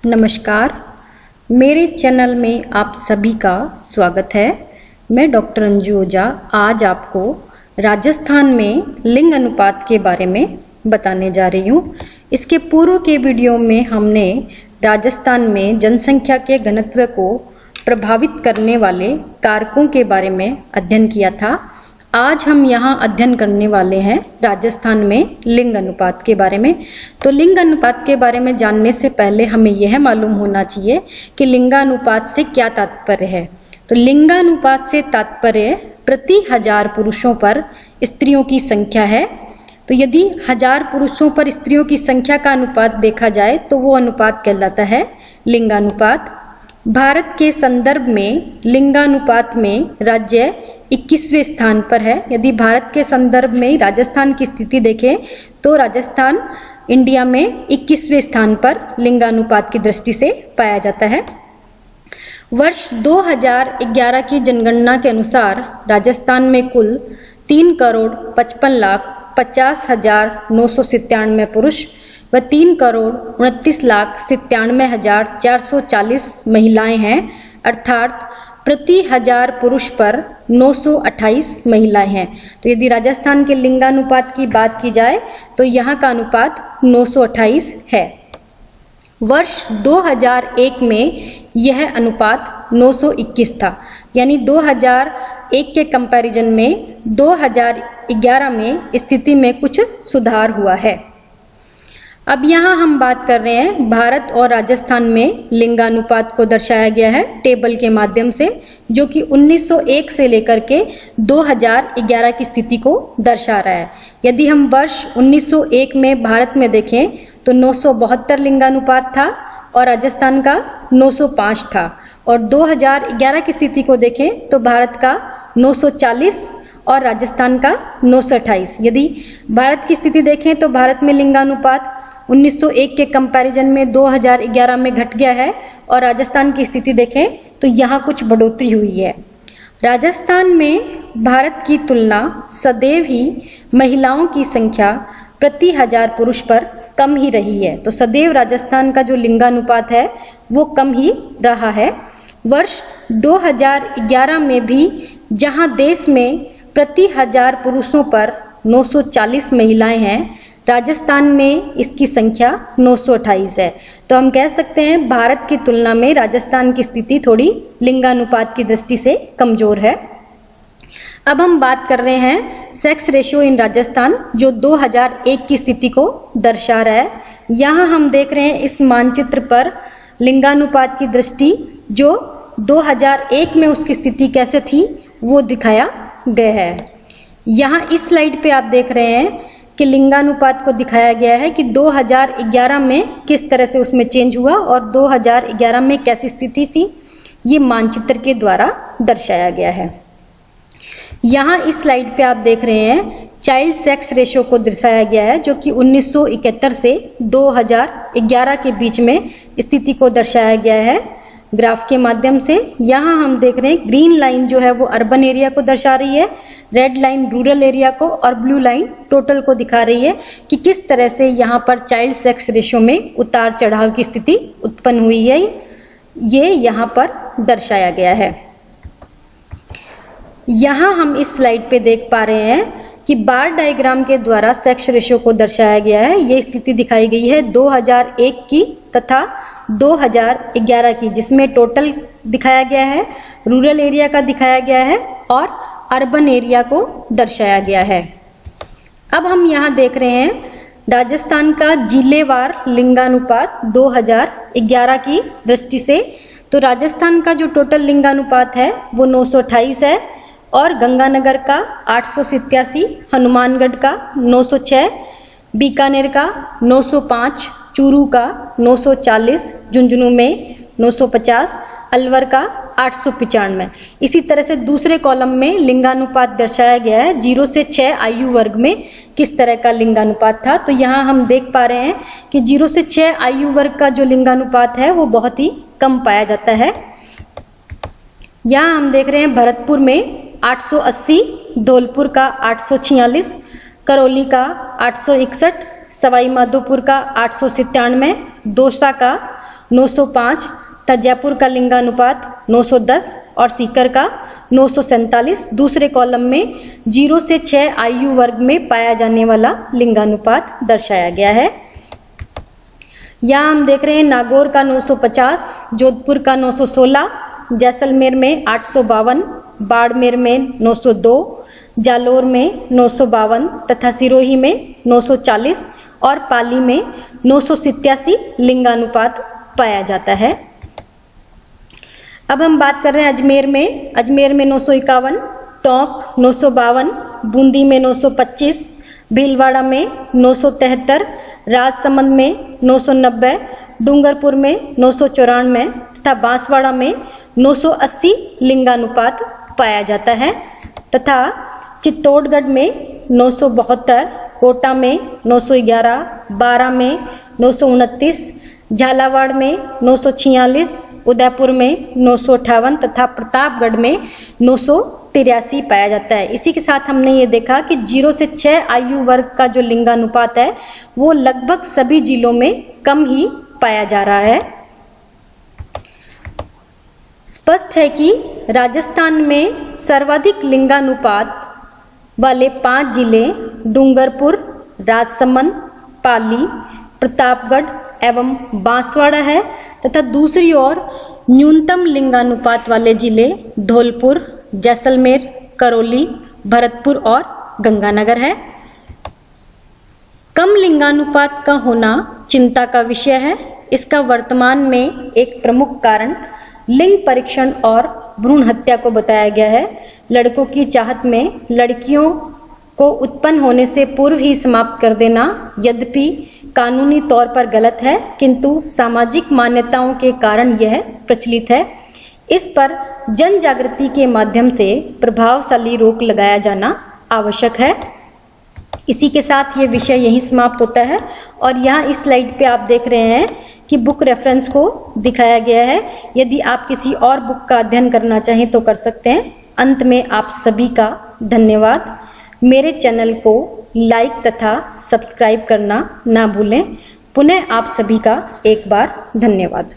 नमस्कार, मेरे चैनल में आप सभी का स्वागत है। मैं डॉक्टर अंजू ओझा आज आपको राजस्थान में लिंग अनुपात के बारे में बताने जा रही हूँ। इसके पूर्व के वीडियो में हमने राजस्थान में जनसंख्या के घनत्व को प्रभावित करने वाले कारकों के बारे में अध्ययन किया था। आज हम यहाँ अध्ययन करने वाले हैं राजस्थान में लिंग अनुपात के बारे में। तो लिंग अनुपात के बारे में जानने से पहले हमें यह मालूम होना चाहिए कि लिंगानुपात से क्या तात्पर्य है। तो लिंगानुपात से तात्पर्य प्रति 1000 पुरुषों पर स्त्रियों की संख्या है। तो यदि 1000 पुरुषों पर स्त्रियों की संख्या का अनुपात देखा जाए तो वो अनुपात कहलाता है लिंगानुपात। भारत के संदर्भ में लिंगानुपात में राज्य 21वें स्थान पर है। यदि भारत के संदर्भ में राजस्थान की स्थिति देखें तो राजस्थान इंडिया में 21वें स्थान पर लिंगानुपात की दृष्टि से पाया जाता है। वर्ष 2011 की जनगणना के अनुसार राजस्थान में कुल 3,55,50,997 पुरुष व 3,29,97,440 महिलाएं हैं, अर्थात प्रति 1000 पुरुष पर 928 महिलाएं हैं। तो यदि राजस्थान के लिंगानुपात की बात की जाए तो यहाँ का अनुपात 928 है। वर्ष 2001 में यह अनुपात 921 था, यानी 2001 के कंपैरिजन में 2011 में स्थिति में कुछ सुधार हुआ है। अब यहाँ हम बात कर रहे हैं भारत और राजस्थान में लिंगानुपात को दर्शाया गया है टेबल के माध्यम से, जो कि 1901 से लेकर के 2011 की स्थिति को दर्शा रहा है। यदि हम वर्ष 1901 में भारत में देखें तो 972 लिंगानुपात था और राजस्थान का 905 था, और 2011 की स्थिति को देखें तो भारत का 940 और राजस्थान का 928। यदि भारत की स्थिति देखें तो भारत में लिंगानुपात 1901 के कंपैरिजन में 2011 में घट गया है, और राजस्थान की स्थिति देखें तो यहाँ कुछ बढ़ोतरी हुई है। राजस्थान में भारत की तुलना सदैव ही महिलाओं की संख्या प्रति 1000 पुरुष पर कम ही रही है। तो सदैव राजस्थान का जो लिंगानुपात है वो कम ही रहा है। वर्ष 2011 में भी जहाँ देश में प्रति 1000 पुरुषों पर 940 महिलाएं हैं, राजस्थान में इसकी संख्या 928 है। तो हम कह सकते हैं भारत की तुलना में राजस्थान की स्थिति थोड़ी लिंगानुपात की दृष्टि से कमजोर है। अब हम बात कर रहे हैं सेक्स रेशियो इन राजस्थान, जो 2001 की स्थिति को दर्शा रहा है। यहाँ हम देख रहे हैं इस मानचित्र पर लिंगानुपात की दृष्टि, जो 2001 में उसकी स्थिति कैसे थी वो दिखाया गया है। यहाँ इस स्लाइड पे आप देख रहे हैं कि लिंगानुपात को दिखाया गया है कि 2011 में किस तरह से उसमें चेंज हुआ और 2011 में कैसी स्थिति थी, ये मानचित्र के द्वारा दर्शाया गया है। यहाँ इस स्लाइड पे आप देख रहे हैं चाइल्ड सेक्स रेशियो को दर्शाया गया है, जो कि 1971 से 2011 के बीच में स्थिति को दर्शाया गया है ग्राफ के माध्यम से। यहाँ हम देख रहे हैं ग्रीन लाइन जो है वो अर्बन एरिया को दर्शा रही है, रेड लाइन रूरल एरिया को, और ब्लू लाइन टोटल को दिखा रही है कि किस तरह से यहाँ पर चाइल्ड सेक्स रेशियो में उतार चढ़ाव की स्थिति उत्पन्न हुई है। ये यहाँ पर दर्शाया गया है। यहाँ हम इस स्लाइड पे देख पा रहे हैं कि बार डायग्राम के द्वारा सेक्स रेशियो को दर्शाया गया है। ये स्थिति दिखाई गई है 2001 की तथा 2011 की, जिसमें टोटल दिखाया गया है, रूरल एरिया का दिखाया गया है और अर्बन एरिया को दर्शाया गया है। अब हम यहाँ देख रहे हैं राजस्थान का जिलेवार लिंगानुपात 2011 की दृष्टि से। तो राजस्थान का जो टोटल लिंगानुपात है वो 928 है, और गंगानगर का 887, हनुमानगढ़ का 906, बीकानेर का 905, चूरू का 940, झुंझुनू में 950, अलवर का 895। इसी तरह से दूसरे कॉलम में लिंगानुपात दर्शाया गया है 0 से 6 आयु वर्ग में किस तरह का लिंगानुपात था। तो यहाँ हम देख पा रहे हैं कि 0 से 6 आयु वर्ग का जो लिंगानुपात है वो बहुत ही कम पाया जाता है। यहाँ हम देख रहे हैं भरतपुर में 880, धौलपुर का 846, करौली का 861, सवाई माधोपुर का 897, दौसा का 905 तथा जयपुर का लिंगानुपात 910 और सीकर का 947 दूसरे कॉलम में 0 से 6 आयु वर्ग में पाया जाने वाला लिंगानुपात दर्शाया गया है। यहाँ हम देख रहे हैं नागौर का 950, जोधपुर का 916, जैसलमेर में 852, बाड़मेर में 902, जालोर में 952 तथा सिरोही में 940 और पाली में 987 लिंगानुपात पाया जाता है। अब हम बात कर रहे हैं अजमेर में 951, टोंक 952, बूंदी में 925, भीलवाड़ा में 973, राजसमंद में 990, डूंगरपुर में 994 तथा बांसवाड़ा में 980 लिंगानुपात पाया जाता है तथा चित्तौड़गढ़ में 972, कोटा में 911, बारा में 929, झालावाड़ में 946, उदयपुर में 958 तथा प्रतापगढ़ में 983 पाया जाता है। इसी के साथ हमने ये देखा कि 0 से 6 आयु वर्ग का जो लिंगानुपात है वो लगभग सभी जिलों में कम ही पाया जा रहा है। स्पष्ट है कि राजस्थान में सर्वाधिक लिंगानुपात वाले 5 जिले डूंगरपुर, राजसमंद, पाली, प्रतापगढ़ एवं बांसवाड़ा है तथा दूसरी ओर न्यूनतम लिंगानुपात वाले जिले धौलपुर, जैसलमेर, करौली, भरतपुर और गंगानगर है। कम लिंगानुपात का होना चिंता का विषय है। इसका वर्तमान में एक प्रमुख कारण लिंग परीक्षण और भ्रूण हत्या को बताया गया है। लड़कों की चाहत में लड़कियों को उत्पन्न होने से पूर्व ही समाप्त कर देना यद्यपि कानूनी तौर पर गलत है, किंतु सामाजिक मान्यताओं के कारण यह प्रचलित है। इस पर जन जागृति के माध्यम से प्रभावशाली रोक लगाया जाना आवश्यक है। इसी के साथ ये विषय यहीं समाप्त होता है और यहाँ इस स्लाइड पे आप देख रहे हैं कि बुक रेफरेंस को दिखाया गया है। यदि आप किसी और बुक का अध्ययन करना चाहें तो कर सकते हैं। अंत में आप सभी का धन्यवाद। मेरे चैनल को लाइक तथा सब्सक्राइब करना ना भूलें। पुनः आप सभी का एक बार धन्यवाद।